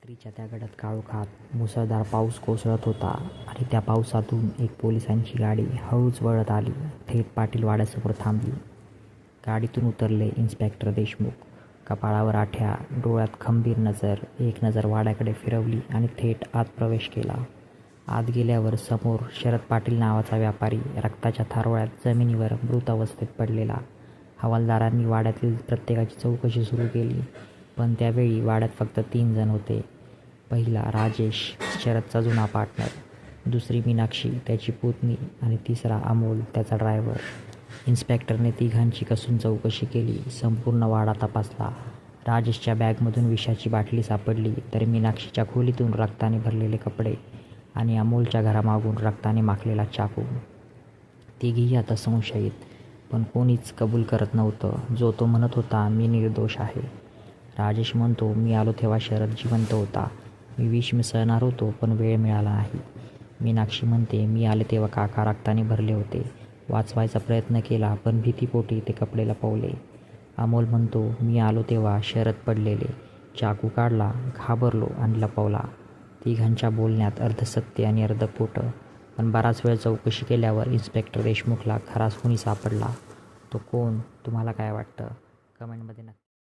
रात्रीच्या त्या गडद काळोखात मुसळधार पाऊस कोसळत होता आणि त्या पावसातून एक पोलिसांची गाडी हळूच वळत आली. थेट पाटील वाड्यासमोर थांबली. गाडीतून उतरले इन्स्पेक्टर देशमुख. कपाळावर आठ्या, डोळ्यात खंबीर नजर. एक नजर वाड्याकडे फिरवली आणि थेट आत प्रवेश केला. आत गेल्यावर समोर शरद पाटील नावाचा व्यापारी रक्ताच्या थारोळ्यात जमिनीवर मृत अवस्थेत पडलेला. हवालदारांनी वाड्यातील प्रत्येकाची चौकशी सुरू केली, पण त्यावेळी वाड्यात फक्त 3 जण होते. पहिला राजेश, शरदचा जुना पार्टनर. दुसरी मीनाक्षी, त्याची पुतणी. आणि तिसरा अमोल, त्याचा ड्रायव्हर. इन्स्पेक्टरने तिघांची कसून चौकशी केली. संपूर्ण वाडा तपासला. राजेशच्या बॅगमधून विषाची बाटली सापडली, तर मीनाक्षीच्या खोलीतून रक्ताने भरलेले कपडे आणि अमोलच्या घरामागून रक्ताने माखलेला चाकू. तिघीही आता संशयित, पण कोणीच कबूल करत नव्हतं. जो तो म्हणत होता, मी निर्दोष आहे. राजेश म्हणतो, मी आलो तेव्हा शरद जिवंत होता. मी विष मिसळणार होतो, पण वेळ मिळाला नाही. मीनाक्षी म्हणते, मी आले तेव्हा काका रक्ताने भरले होते. वाचवायचा प्रयत्न केला, पण भीतीपोटी ते कपडे लपवले. अमोल म्हणतो, मी आलो तेव्हा शरद पडलेले. चाकू काढला, घाबरलो आणि लपवला. तिघांच्या बोलण्यात अर्ध सत्य आणि अर्ध खोटं. पण बराच वेळ चौकशी केल्यावर इन्स्पेक्टर देशमुखला खरा खुनी सापडला. तो कोण? तुम्हाला काय वाटतं? कमेंटमध्ये नक्की